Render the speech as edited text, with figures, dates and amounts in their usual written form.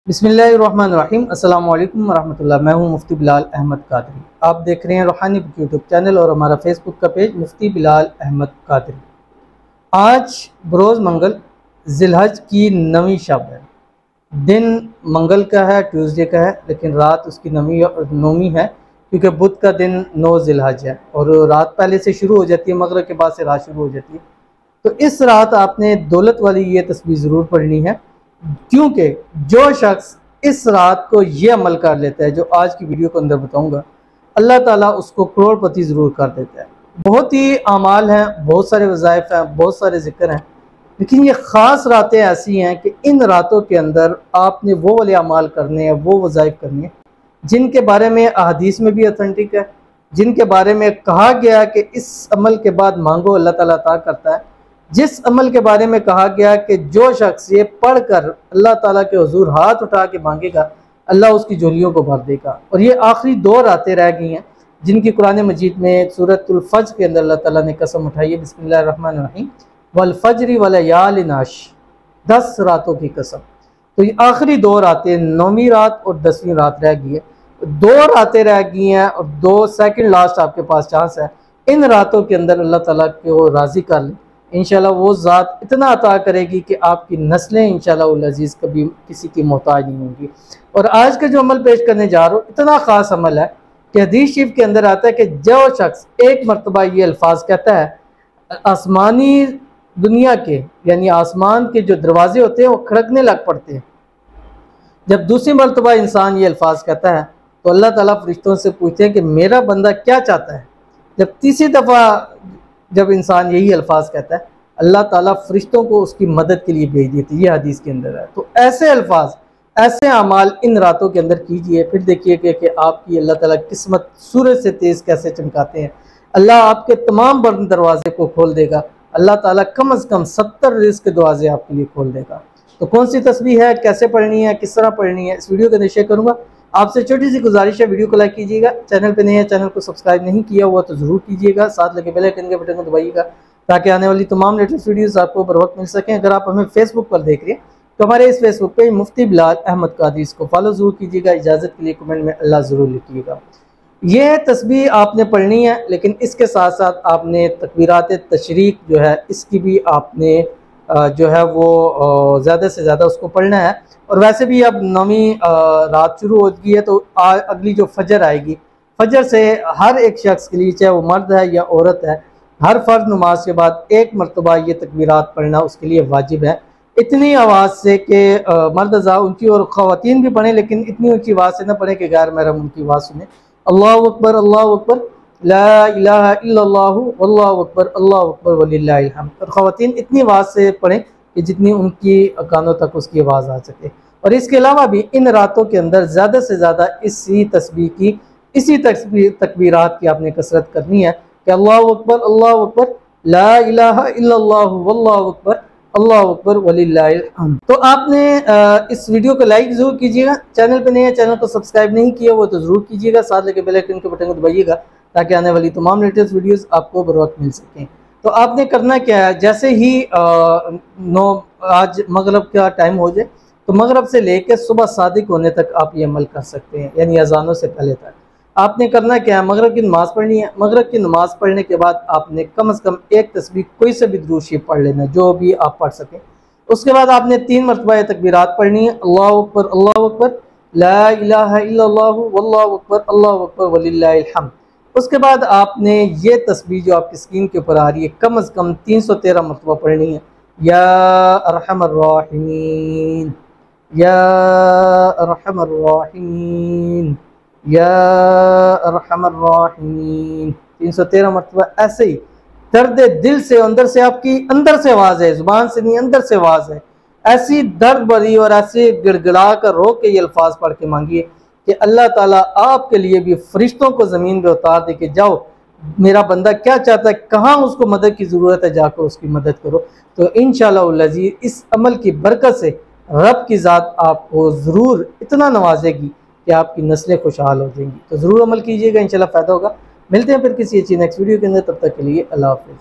बिस्मिल्लाहिर्रहमानिर्रहीम। अस्सलाम वालेकुम वरहमतुल्लाह। मैं हूं मुफ्ती बिलाल अहमद कादरी। आप देख रहे हैं रूहानी यूट्यूब चैनल और हमारा फेसबुक का पेज मुफ्ती बिलाल अहमद कादरी। आज बरोज़ मंगल जिलहज की 9वीं शब है। दिन मंगल का है, ट्यूसडे का है, लेकिन रात उसकी 9वीं है क्योंकि बुध का दिन 9 जिलहज है और रात पहले से शुरू हो जाती है, मगरिब के बाद से रात शुरू हो जाती है। तो इस रात आपने दौलत वाली ये तस्बीह ज़रूर पढ़नी है, क्योंकि जो शख्स इस रात को ये अमल कर लेता है जो आज की वीडियो के अंदर बताऊंगा, अल्लाह ताला उसको करोड़पति ज़रूर कर देता है। बहुत ही अमाल हैं, बहुत सारे वज़ाइफ हैं, बहुत सारे ज़िक्र हैं, लेकिन ये ख़ास रातें ऐसी हैं कि इन रातों के अंदर आपने वो वाले अमाल करने हैं, वो वज़ाइफ करनी है जिनके बारे में अहादीस में भी ऑथेंटिक है, जिनके बारे में कहा गया कि इस अमल के बाद मांगो अल्लाह ताला अता करता है। जिस अमल के बारे में कहा गया कि जो शख्स ये पढ़कर अल्लाह ताला के हुजूर हाथ उठा के मांगेगा, अल्लाह उसकी झोलियों को भर देगा। और ये आखिरी 2 रातें रह गई हैं जिनकी कुरान मजीद में सूरतुल फज्र के अंदर अल्लाह ताला ने कसम उठाई है, बिस्मिल्लाहिर्रहमानिर्रहीम, वल फज्रि व लयालिन आश्र, 10 रातों की कसम। तो ये आखिरी 2 रातें, 9वीं रात और 10वीं रात रह गई है। 2 रातें रह गई हैं और 2 सेकंड लास्ट आपके पास चांस है। इन रातों के अंदर अल्लाह ताला को राज़ी कर लें, इंशाल्लाह वो ज़ात इतना अता करेगी कि आपकी नस्लें इंशाल्लाह अज़ीज़ कभी किसी की मोहताज नहीं होंगी। और आज का जो अमल पेश करने जा रहा हूँ इतना ख़ास अमल है कि हदीस शरीफ के अंदर आता है कि जो शख्स एक मरतबा ये अल्फाज कहता है, आसमानी दुनिया के यानी आसमान के जो दरवाजे होते हैं वो खड़कने लग पड़ते हैं। जब दूसरी मरतबा इंसान ये अल्फाज कहता है तो अल्लाह ताला फरिश्तों से पूछते हैं कि मेरा बंदा क्या चाहता है। जब तीसरी दफ़ा जब इंसान यही अल्फाज कहता है, अल्लाह ताला फरिश्तों को उसकी मदद के लिए भेज देती है। ये हदीस के अंदर है। तो ऐसे अल्फाज, ऐसे अमाल इन रातों के अंदर कीजिए, फिर देखिए कि आपकी अल्लाह ताला किस्मत सूरज से तेज़ कैसे चमकाते हैं। अल्लाह आपके तमाम बंद दरवाजे को खोल देगा। अल्लाह ताला कम अज़ कम 70 रिज़्क़ के दरवाजे आपके लिए खोल देगा। तो कौन सी तस्बीह है, कैसे पढ़नी है, किस तरह पढ़नी है, इस वीडियो को शेयर करूँगा। आपसे छोटी सी गुजारिश है, वीडियो को लाइक कीजिएगा, चैनल पे नए हैं, चैनल को सब्सक्राइब नहीं किया हुआ तो ज़रूर कीजिएगा, साथ लगे बेल आइकन के बटन को दबाइएगा ताकि आने वाली तमाम लेटेस्ट वीडियोस आपको बर वक्त मिल सकें। अगर आप हमें फेसबुक पर देख रहे हैं तो हमारे इस फेसबुक पे मुफ्ती बिलाल अहमद कादरी, इसको फॉलो ज़रूर कीजिएगा। इजाज़त के लिए कमेंट में अल्लाह ज़रूर लिखिएगा। यह तस्बीह आपने पढ़नी है, लेकिन इसके साथ साथ आपने तकबीरात तशरीक जो है इसकी भी आपने जो है वो ज़्यादा से ज़्यादा उसको पढ़ना है। और वैसे भी अब 9वीं रात शुरू हो गई है तो अगली जो फजर आएगी, फजर से हर एक शख्स के लिए, चाहे वो मर्द है या औरत है, हर फ़र्ज नमाज के बाद एक मरतबा ये तकबीरात पढ़ना उसके लिए वाजिब है। इतनी आवाज़ से कि मर्द ऊँची और ख़वातीन भी पढ़ें, लेकिन इतनी ऊँची आवाज़ से ना पढ़ें कि गैर महरम उनकी आवाज़ सुने। अल्लाहु अकबर, अल्लाहु अकबर, ला इलाहा इल्लल्लाहु वल्लाहु अकबर, अल्लाहु अकबर वलिल्लाहिल हम्द। और ख़वातीन इतनी आवाज़ से पढ़ें कि जितनी उनकी कानों तक उसकी आवाज़ आ सके। और इसके अलावा भी इन रातों के अंदर ज़्यादा से ज़्यादा इसी तस्बीह की, इसी तकबीरात की आपने कसरत करनी है कि अल्लाहु अकबर, ला इलाहा इल्लल्लाहु वल्लाहु अकबर, अल्लाहु अकबर वलिल्लाहिल हम्द। तो आपने इस वीडियो को लाइक ज़रूर कीजिएगा, चैनल पे नए हैं, चैनल को सब्सक्राइब नहीं किया वो तो ज़रूर कीजिएगा, साथ लगे बेल आइकन के बटन को दबाइएगा ताकि आने वाली तमाम लेटेस्ट वीडियोस आपको बर वक्त मिल सकें। तो आपने करना क्या है, जैसे ही आज मगरिब का टाइम हो जाए तो मगरिब से लेकर सुबह सादिक होने तक आप ये अमल कर सकते हैं, यानी अजानों से पहले तक। आपने करना क्या है, मगरिब की नमाज़ पढ़नी है। मगरिब की नमाज़ पढ़ने के बाद आपने कम से कम एक तस्बीह कोई से भी दुरूद शरीफ पढ़ लेना, जो भी आप पढ़ सकें। उसके बाद आपने 3 मरतबा तकबीरात पढ़नी है, अल्लाहु अकबर, ला इलाहा इल्लल्लाहु वल्लाहु अकबर, अल्लाहु अकबर वलिल्लाहिल हम्द। उसके बाद आपने ये तस्बीह जो आपकी स्क्रीन के ऊपर आ रही है कम से कम 313 मरतबा पढ़नी है। या अरहमर राहिमीन, या अरहमर राहिमीन, या अरहमर राहिमीन, 313 मरतबा ऐसे ही दर्द दिल से, अंदर से, आपकी अंदर से आवाज़ है, ज़ुबान से नहीं अंदर से आवाज़ है, ऐसी दर्द भरी और ऐसे गिड़गिड़ा कर रो के ये अल्फाज पढ़ के मांगिए कि अल्लाह ताला आपके लिए भी फरिश्तों को ज़मीन पे उतार दे कि जाओ मेरा बंदा क्या चाहता है, कहाँ उसको मदद की ज़रूरत है, जाकर उसकी मदद करो। तो इंशाअल्लाह अज़ीज़ इस अमल की बरकत से रब की ज़ात आपको ज़रूर इतना नवाजेगी कि आपकी नस्लें खुशहाल हो जाएंगी। तो ज़रूर अमल कीजिएगा, इंशाअल्लाह फ़ायदा होगा। मिलते हैं फिर किसी अच्छी नेक्स्ट वीडियो के अंदर, तब तक के लिए अल्लाह हाफ़िज़।